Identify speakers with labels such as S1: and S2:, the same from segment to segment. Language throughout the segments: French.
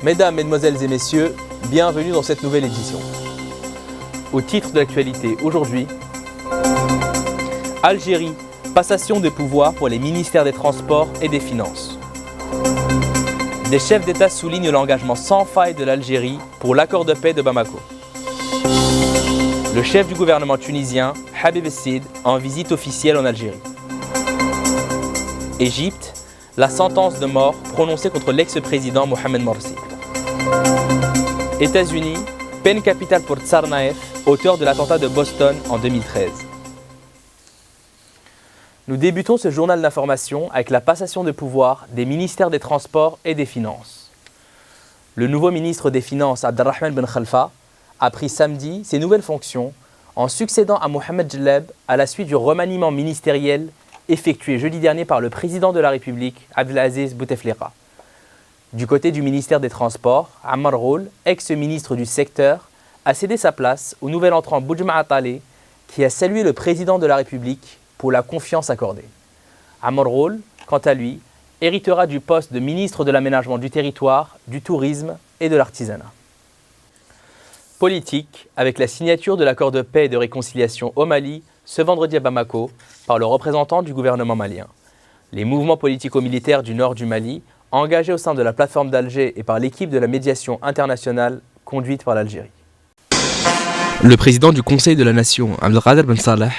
S1: Mesdames, Mesdemoiselles et Messieurs, bienvenue dans cette nouvelle édition. Au titre de l'actualité aujourd'hui, Algérie, passation de pouvoir pour les ministères des Transports et des Finances. Des chefs d'État soulignent l'engagement sans faille de l'Algérie pour l'accord de paix de Bamako. Le chef du gouvernement tunisien, Habib Essid, en visite officielle en Algérie. Égypte, la sentence de mort prononcée contre l'ex-président Mohamed Morsi. États-Unis, peine capitale pour Tsarnaev, auteur de l'attentat de Boston en 2013. Nous débutons ce journal d'information avec la passation de pouvoir des ministères des Transports et des Finances. Le nouveau ministre des Finances, Abdelrahman Ben Khalfa, a pris samedi ses nouvelles fonctions en succédant à Mohamed Jelleb à la suite du remaniement ministériel effectué jeudi dernier par le président de la République, Abdelaziz Bouteflika. Du côté du ministère des Transports, Ammar Ghoul, ex-ministre du secteur, a cédé sa place au nouvel entrant Boudjma Taleh, qui a salué le président de la République pour la confiance accordée. Ammar Ghoul, quant à lui, héritera du poste de ministre de l'aménagement du territoire, du tourisme et de l'artisanat. Politique, avec la signature de l'accord de paix et de réconciliation au Mali ce vendredi à Bamako par le représentant du gouvernement malien. Les mouvements politico-militaires du nord du Mali, engagés au sein de la plateforme d'Alger et par l'équipe de la médiation internationale conduite par l'Algérie. Le président du Conseil de la Nation, Abdelkader Ben Salah,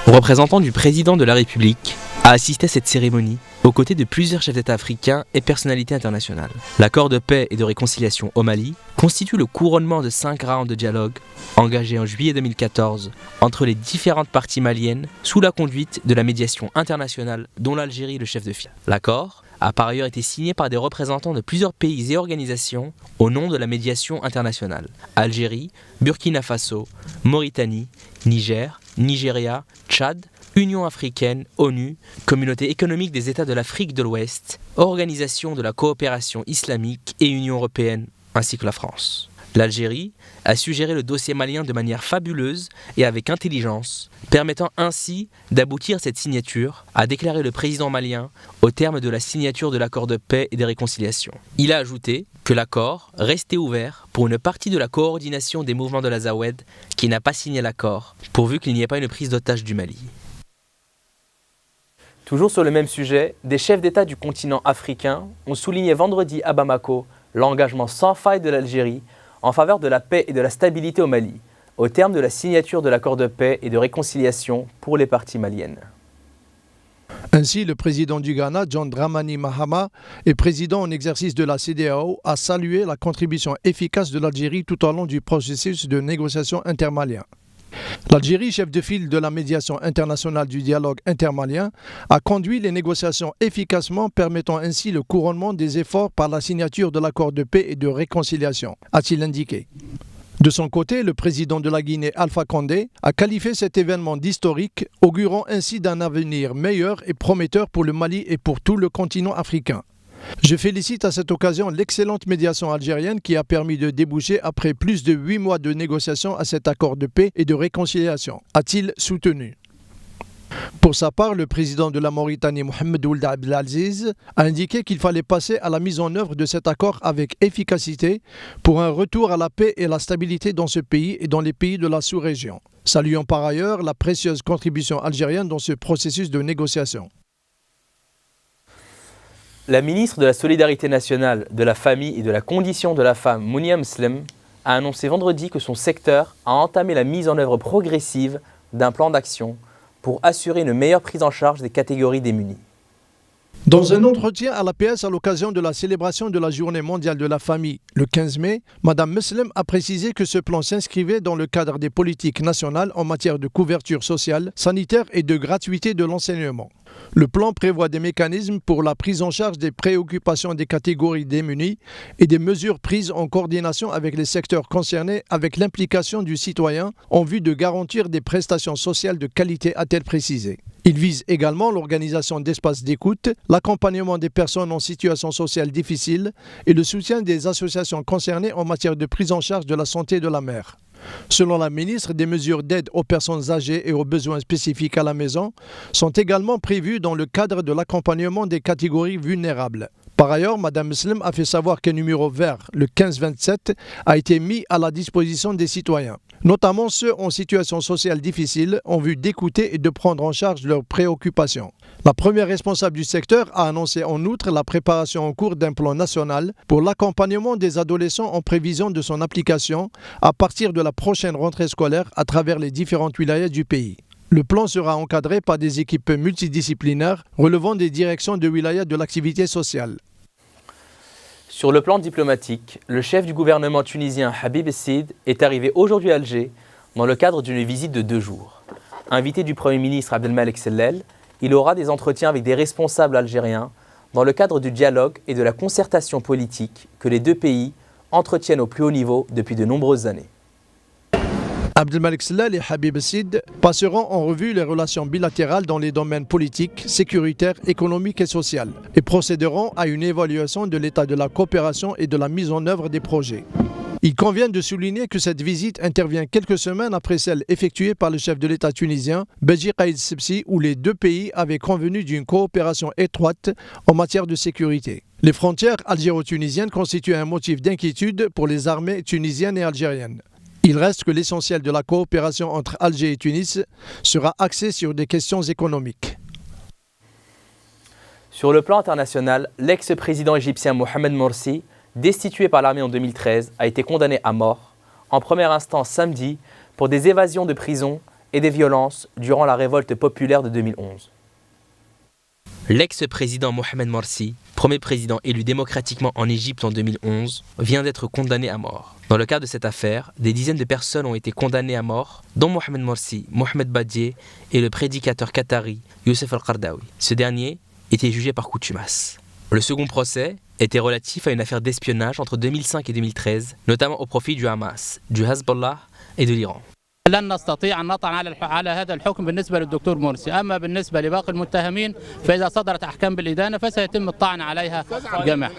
S1: représentant du président de la République, a assisté à cette cérémonie aux côtés de plusieurs chefs d'État africains et personnalités internationales. L'accord de paix et de réconciliation au Mali constitue le couronnement de 5 rounds de dialogue engagés en juillet 2014 entre les différentes parties maliennes sous la conduite de la médiation internationale dont l'Algérie est le chef de file. L'accord a par ailleurs été signé par des représentants de plusieurs pays et organisations au nom de la médiation internationale. Algérie, Burkina Faso, Mauritanie, Niger, Nigeria, Tchad, Union africaine, ONU, Communauté économique des États de l'Afrique de l'Ouest, Organisation de la coopération islamique et Union européenne, ainsi que la France. L'Algérie a su gérer le dossier malien de manière fabuleuse et avec intelligence, permettant ainsi d'aboutir à cette signature, a déclaré le président malien au terme de la signature de l'accord de paix et de réconciliation. Il a ajouté que l'accord restait ouvert pour une partie de la coordination des mouvements de l'Azawed qui n'a pas signé l'accord, pourvu qu'il n'y ait pas une prise d'otage du Mali. Toujours sur le même sujet, des chefs d'État du continent africain ont souligné vendredi à Bamako l'engagement sans faille de l'Algérie en faveur de la paix et de la stabilité au Mali, au terme de la signature de l'accord de paix et de réconciliation pour les parties maliennes.
S2: Ainsi, le président du Ghana, John Dramani Mahama, et président en exercice de la CEDEAO, a salué la contribution efficace de l'Algérie tout au long du processus de négociation intermalien. L'Algérie, chef de file de la médiation internationale du dialogue intermalien, a conduit les négociations efficacement, permettant ainsi le couronnement des efforts par la signature de l'accord de paix et de réconciliation, a-t-il indiqué. De son côté, le président de la Guinée, Alpha Condé, a qualifié cet événement d'historique, augurant ainsi d'un avenir meilleur et prometteur pour le Mali et pour tout le continent africain. Je félicite à cette occasion l'excellente médiation algérienne qui a permis de déboucher après plus de 8 mois de négociations à cet accord de paix et de réconciliation, a-t-il soutenu. Pour sa part, le président de la Mauritanie, Mohamed Ould Abdelaziz, a indiqué qu'il fallait passer à la mise en œuvre de cet accord avec efficacité pour un retour à la paix et la stabilité dans ce pays et dans les pays de la sous-région, saluant par ailleurs la précieuse contribution algérienne dans ce processus de négociation.
S1: La ministre de la Solidarité nationale, de la famille et de la condition de la femme, Mounia Mslem, a annoncé vendredi que son secteur a entamé la mise en œuvre progressive d'un plan d'action pour assurer une meilleure prise en charge des catégories démunies.
S2: Dans un entretien à l'APS à l'occasion de la célébration de la Journée mondiale de la famille le 15 mai, Mme Mslem a précisé que ce plan s'inscrivait dans le cadre des politiques nationales en matière de couverture sociale, sanitaire et de gratuité de l'enseignement. Le plan prévoit des mécanismes pour la prise en charge des préoccupations des catégories démunies et des mesures prises en coordination avec les secteurs concernés avec l'implication du citoyen en vue de garantir des prestations sociales de qualité, a-t-elle précisé. Il vise également l'organisation d'espaces d'écoute, l'accompagnement des personnes en situation sociale difficile et le soutien des associations concernées en matière de prise en charge de la santé de la mère. Selon la ministre, des mesures d'aide aux personnes âgées et aux besoins spécifiques à la maison sont également prévues dans le cadre de l'accompagnement des catégories vulnérables. Par ailleurs, Mme Muslim a fait savoir qu'un numéro vert, le 1527, a été mis à la disposition des citoyens. Notamment ceux en situation sociale difficile en vue d'écouter et de prendre en charge leurs préoccupations. La première responsable du secteur a annoncé en outre la préparation en cours d'un plan national pour l'accompagnement des adolescents en prévision de son application à partir de la prochaine rentrée scolaire à travers les différentes wilayas du pays. Le plan sera encadré par des équipes multidisciplinaires relevant des directions de wilaya de l'activité sociale.
S1: Sur le plan diplomatique, le chef du gouvernement tunisien Habib Sid est arrivé aujourd'hui à Alger dans le cadre d'une visite de 2 jours. Invité du Premier ministre Abdelmalek Sellel, il aura des entretiens avec des responsables algériens dans le cadre du dialogue et de la concertation politique que les 2 pays entretiennent au plus haut niveau depuis de nombreuses années.
S2: Abdelmalek Sellel et Habib Sid passeront en revue les relations bilatérales dans les domaines politiques, sécuritaires, économiques et sociaux et procéderont à une évaluation de l'état de la coopération et de la mise en œuvre des projets. Il convient de souligner que cette visite intervient quelques semaines après celle effectuée par le chef de l'État tunisien, Beji Caïd Essebsi, où les 2 pays avaient convenu d'une coopération étroite en matière de sécurité. Les frontières algéro-tunisiennes constituent un motif d'inquiétude pour les armées tunisiennes et algériennes. Il reste que l'essentiel de la coopération entre Alger et Tunis sera axé sur des questions économiques.
S1: Sur le plan international, l'ex-président égyptien Mohamed Morsi, destitué par l'armée en 2013, a été condamné à mort, en première instance samedi, pour des évasions de prison et des violences durant la révolte populaire de 2011. L'ex-président Mohamed Morsi, premier président élu démocratiquement en Égypte en 2011, vient d'être condamné à mort. Dans le cadre de cette affaire, des dizaines de personnes ont été condamnées à mort, dont Mohamed Morsi, Mohamed Badié et le prédicateur qatari Youssef Al-Qardawi. Ce dernier était jugé par contumace. Le second procès était relatif à une affaire d'espionnage entre 2005 et 2013, notamment au profit du Hamas, du Hezbollah et de l'Iran.
S3: لن نستطيع أن نطعن على هذا الحكم بالنسبة للدكتور مرسي، أما بالنسبة لباقي المتهمين فإذا صدرت أحكام بالإدانة فسيتم الطعن عليها جميعا.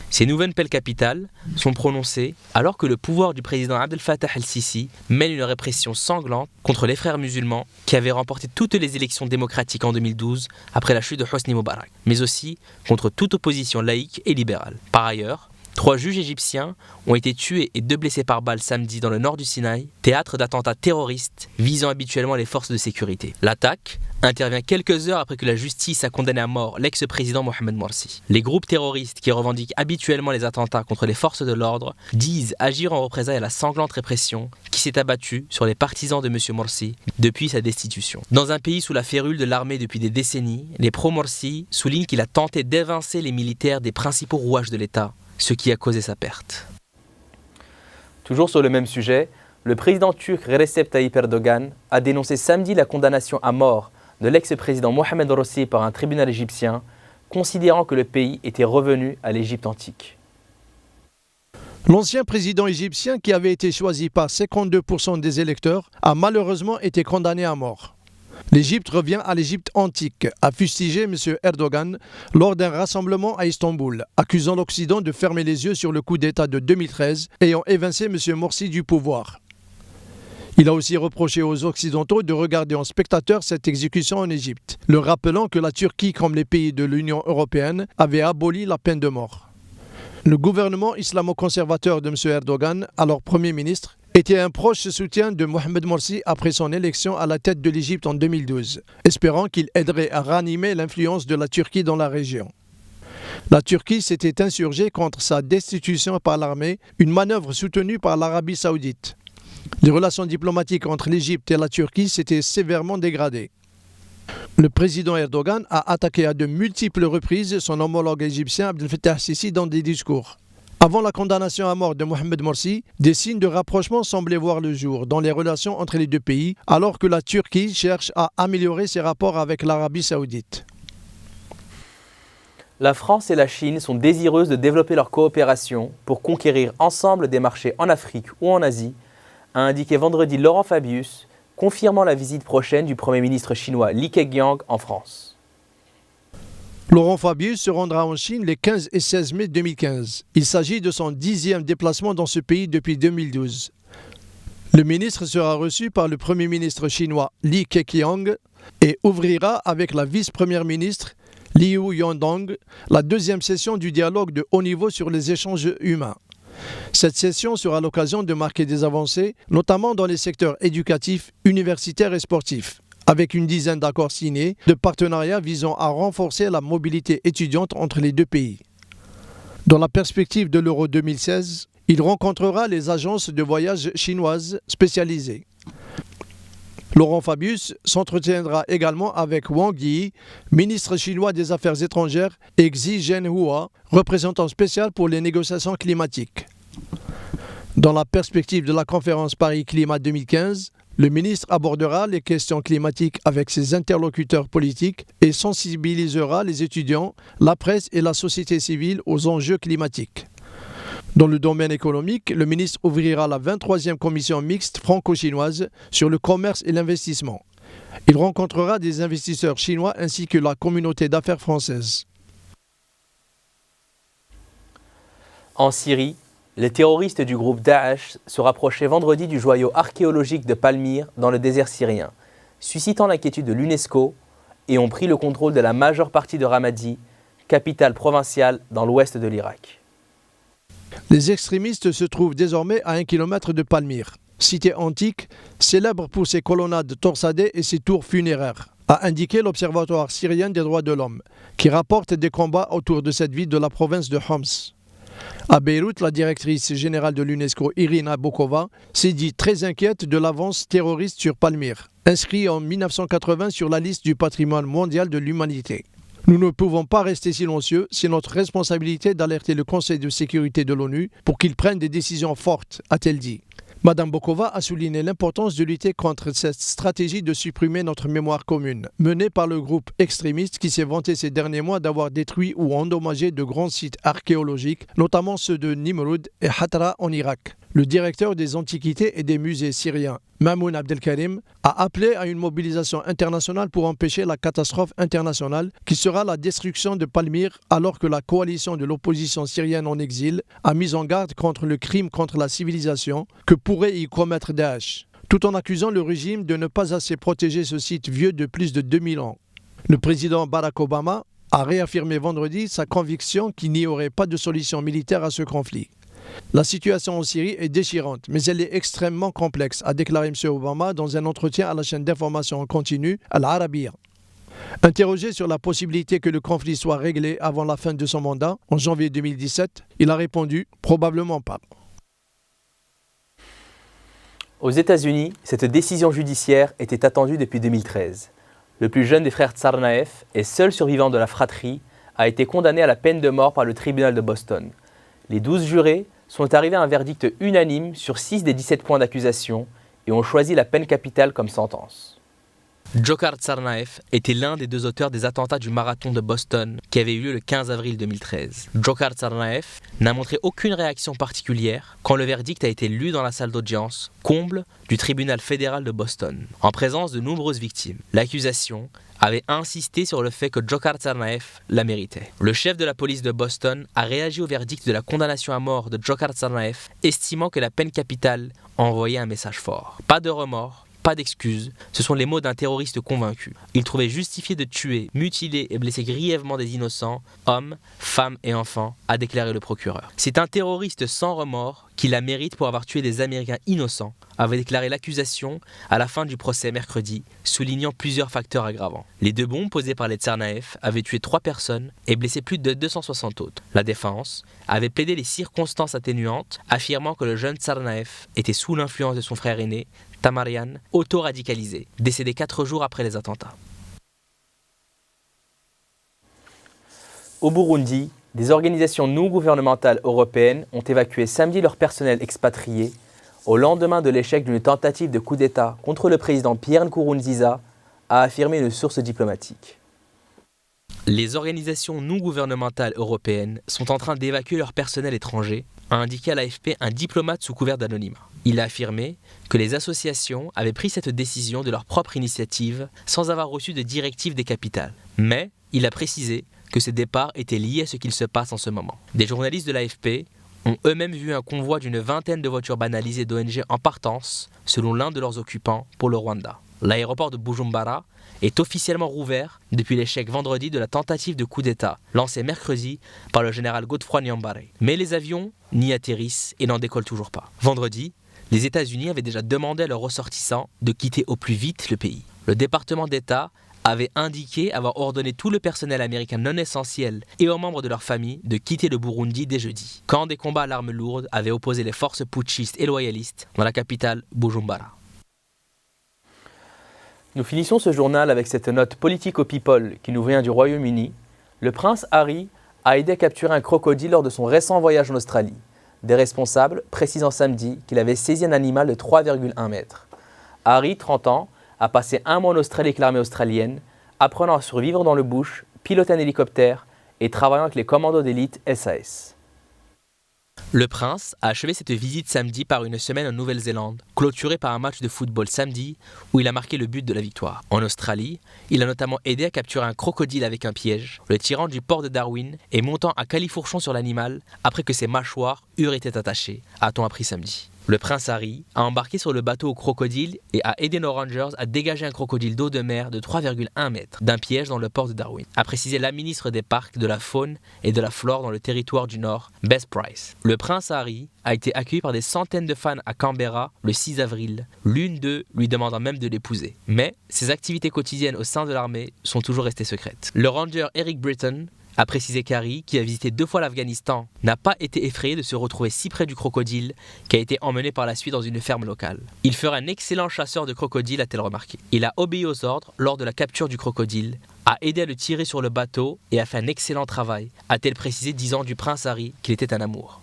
S1: Ces nouvelles peines capitales sont prononcées alors que le pouvoir du président Abdel Fattah el-Sisi mène une répression sanglante contre les frères musulmans qui avaient remporté toutes les élections démocratiques en 2012 après la chute de Hosni Moubarak, mais aussi contre toute opposition laïque et libérale. Par ailleurs, 3 juges égyptiens ont été tués et 2 blessés par balle samedi dans le nord du Sinaï, théâtre d'attentats terroristes visant habituellement les forces de sécurité. L'attaque intervient quelques heures après que la justice a condamné à mort l'ex-président Mohamed Morsi. Les groupes terroristes qui revendiquent habituellement les attentats contre les forces de l'ordre disent agir en représailles à la sanglante répression qui s'est abattue sur les partisans de M. Morsi depuis sa destitution. Dans un pays sous la férule de l'armée depuis des décennies, les pro-Morsi soulignent qu'il a tenté d'évincer les militaires des principaux rouages de l'État, ce qui a causé sa perte. Toujours sur le même sujet, le président turc Recep Tayyip Erdogan a dénoncé samedi la condamnation à mort de l'ex-président Mohamed Morsi par un tribunal égyptien, considérant que le pays était revenu à l'Égypte antique.
S2: L'ancien président égyptien, qui avait été choisi par 52% des électeurs, a malheureusement été condamné à mort. L'Égypte revient à l'Égypte antique, a fustigé M. Erdogan lors d'un rassemblement à Istanbul, accusant l'Occident de fermer les yeux sur le coup d'État de 2013 ayant évincé M. Morsi du pouvoir. Il a aussi reproché aux Occidentaux de regarder en spectateur cette exécution en Égypte, leur rappelant que la Turquie, comme les pays de l'Union européenne, avait aboli la peine de mort. Le gouvernement islamo-conservateur de M. Erdogan, alors Premier ministre, était un proche soutien de Mohamed Morsi après son élection à la tête de l'Égypte en 2012, espérant qu'il aiderait à ranimer l'influence de la Turquie dans la région. La Turquie s'était insurgée contre sa destitution par l'armée, une manœuvre soutenue par l'Arabie saoudite. Les relations diplomatiques entre l'Égypte et la Turquie s'étaient sévèrement dégradées. Le président Erdogan a attaqué à de multiples reprises son homologue égyptien Abdel Fattah el-Sisi dans des discours. Avant la condamnation à mort de Mohamed Morsi, des signes de rapprochement semblaient voir le jour dans les relations entre les 2 pays, alors que la Turquie cherche à améliorer ses rapports avec l'Arabie saoudite.
S1: La France et la Chine sont désireuses de développer leur coopération pour conquérir ensemble des marchés en Afrique ou en Asie, a indiqué vendredi Laurent Fabius, confirmant la visite prochaine du Premier ministre chinois Li Keqiang en France.
S2: Laurent Fabius se rendra en Chine les 15 et 16 mai 2015. Il s'agit de son 10e déplacement dans ce pays depuis 2012. Le ministre sera reçu par le Premier ministre chinois Li Keqiang et ouvrira avec la vice-première ministre Liu Yongdong la deuxième session du dialogue de haut niveau sur les échanges humains. Cette session sera l'occasion de marquer des avancées, notamment dans les secteurs éducatifs, universitaires et sportifs, avec une dizaine d'accords signés de partenariats visant à renforcer la mobilité étudiante entre les deux pays. Dans la perspective de l'Euro 2016, il rencontrera les agences de voyage chinoises spécialisées. Laurent Fabius s'entretiendra également avec Wang Yi, ministre chinois des Affaires étrangères, et Xi Zhenhua, représentant spécial pour les négociations climatiques. Dans la perspective de la conférence Paris Climat 2015, le ministre abordera les questions climatiques avec ses interlocuteurs politiques et sensibilisera les étudiants, la presse et la société civile aux enjeux climatiques. Dans le domaine économique, le ministre ouvrira la 23e commission mixte franco-chinoise sur le commerce et l'investissement. Il rencontrera des investisseurs chinois ainsi que la communauté d'affaires française.
S1: En Syrie, les terroristes du groupe Daesh se rapprochaient vendredi du joyau archéologique de Palmyre dans le désert syrien, suscitant l'inquiétude de l'UNESCO et ont pris le contrôle de la majeure partie de Ramadi, capitale provinciale dans l'ouest de l'Irak.
S2: Les extrémistes se trouvent désormais à 1 km de Palmyre, cité antique, célèbre pour ses colonnades torsadées et ses tours funéraires, a indiqué l'Observatoire syrien des droits de l'homme, qui rapporte des combats autour de cette ville de la province de Homs. À Beyrouth, la directrice générale de l'UNESCO, Irina Bokova, s'est dit très inquiète de l'avance terroriste sur Palmyre, inscrit en 1980 sur la liste du patrimoine mondial de l'humanité. Nous ne pouvons pas rester silencieux, c'est notre responsabilité d'alerter le Conseil de sécurité de l'ONU pour qu'il prenne des décisions fortes, a-t-elle dit. Madame Bokova a souligné l'importance de lutter contre cette stratégie de supprimer notre mémoire commune, menée par le groupe extrémiste qui s'est vanté ces derniers mois d'avoir détruit ou endommagé de grands sites archéologiques, notamment ceux de Nimrud et Hatra en Irak. Le directeur des antiquités et des musées syriens, Mamoun Abdelkarim, a appelé à une mobilisation internationale pour empêcher la catastrophe internationale qui sera la destruction de Palmyre, alors que la coalition de l'opposition syrienne en exil a mis en garde contre le crime contre la civilisation que pourrait y commettre Daesh, tout en accusant le régime de ne pas assez protéger ce site vieux de plus de 2000 ans. Le président Barack Obama a réaffirmé vendredi sa conviction qu'il n'y aurait pas de solution militaire à ce conflit. La situation en Syrie est déchirante, mais elle est extrêmement complexe, a déclaré M. Obama dans un entretien à la chaîne d'information en continu Al Arabiya. Interrogé sur la possibilité que le conflit soit réglé avant la fin de son mandat, en janvier 2017, il a répondu « probablement pas ».
S1: Aux États-Unis, cette décision judiciaire était attendue depuis 2013. Le plus jeune des frères Tsarnaev et seul survivant de la fratrie a été condamné à la peine de mort par le tribunal de Boston. Les 12 jurés sont arrivés à un verdict unanime sur 6 des 17 points d'accusation et ont choisi la peine capitale comme sentence. Dzhokhar Tsarnaev était l'un des 2 auteurs des attentats du marathon de Boston qui avait eu lieu le 15 avril 2013. Dzhokhar Tsarnaev n'a montré aucune réaction particulière quand le verdict a été lu dans la salle d'audience, comble du tribunal fédéral de Boston, en présence de nombreuses victimes. L'accusation avait insisté sur le fait que Dzhokhar Tsarnaev la méritait. Le chef de la police de Boston a réagi au verdict de la condamnation à mort de Dzhokhar Tsarnaev, estimant que la peine capitale envoyait un message fort. Pas de remords, pas d'excuses, ce sont les mots d'un terroriste convaincu. Il trouvait justifié de tuer, mutiler et blesser grièvement des innocents, hommes, femmes et enfants, a déclaré le procureur. C'est un terroriste sans remords qui la mérite pour avoir tué des Américains innocents, avait déclaré l'accusation à la fin du procès mercredi, soulignant plusieurs facteurs aggravants. Les 2 bombes posées par les Tsarnaev avaient tué 3 personnes et blessé plus de 260 autres. La défense avait plaidé les circonstances atténuantes, affirmant que le jeune Tsarnaev était sous l'influence de son frère aîné, Tamarian, auto-radicalisé, décédé 4 jours après les attentats. Au Burundi, des organisations non gouvernementales européennes ont évacué samedi leur personnel expatrié au lendemain de l'échec d'une tentative de coup d'État contre le président Pierre Nkurunziza, a affirmé une source diplomatique. Les organisations non gouvernementales européennes sont en train d'évacuer leur personnel étranger, a indiqué à l'AFP un diplomate sous couvert d'anonymat. Il a affirmé que les associations avaient pris cette décision de leur propre initiative sans avoir reçu de directive des capitales. Mais il a précisé que ces départs étaient liés à ce qu'il se passe en ce moment. Des journalistes de l'AFP ont eux-mêmes vu un convoi d'une vingtaine de voitures banalisées d'ONG en partance, selon l'un de leurs occupants, pour le Rwanda. L'aéroport de Bujumbura est officiellement rouvert depuis l'échec vendredi de la tentative de coup d'État lancée mercredi par le général Godefroid Niambare. Mais les avions n'y atterrissent et n'en décollent toujours pas. Vendredi, les États-Unis avaient déjà demandé à leurs ressortissants de quitter au plus vite le pays. Le département d'État avait indiqué avoir ordonné tout le personnel américain non essentiel et aux membres de leur famille de quitter le Burundi dès jeudi, quand des combats à l'arme lourde avaient opposé les forces putschistes et loyalistes dans la capitale Bujumbura. Nous finissons ce journal avec cette note politico-people qui nous vient du Royaume-Uni. Le prince Harry a aidé à capturer un crocodile lors de son récent voyage en Australie. Des responsables précisant samedi qu'il avait saisi un animal de 3,1 mètres. Harry, 30 ans, a passé un mois en Australie avec l'armée australienne, apprenant à survivre dans le bush, piloter un hélicoptère et travaillant avec les commandos d'élite SAS. Le prince a achevé cette visite samedi par une semaine en Nouvelle-Zélande, clôturée par un match de football samedi où il a marqué le but de la victoire. En Australie, il a notamment aidé à capturer un crocodile avec un piège, le tirant du port de Darwin et montant à califourchon sur l'animal après que ses mâchoires eurent été attachées, a-t-on appris samedi. Le prince Harry a embarqué sur le bateau au crocodile et a aidé nos rangers à dégager un crocodile d'eau de mer de 3,1 mètres d'un piège dans le port de Darwin, a précisé la ministre des Parcs, de la Faune et de la Flore dans le territoire du Nord, Bess Price. Le prince Harry a été accueilli par des centaines de fans à Canberra le 6 avril, l'une d'eux lui demandant même de l'épouser. Mais ses activités quotidiennes au sein de l'armée sont toujours restées secrètes. Le ranger Eric Britton a précisé qu'Harry, qui a visité 2 fois l'Afghanistan, n'a pas été effrayé de se retrouver si près du crocodile qui a été emmené par la suite dans une ferme locale. Il fera un excellent chasseur de crocodiles, a-t-elle remarqué. Il a obéi aux ordres lors de la capture du crocodile, a aidé à le tirer sur le bateau et a fait un excellent travail, a-t-elle précisé, disant du prince Harry qu'il était un amour.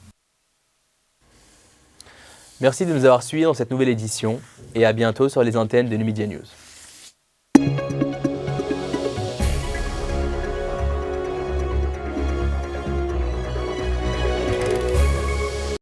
S1: Merci de nous avoir suivis dans cette nouvelle édition et à bientôt sur les antennes de Numidia News.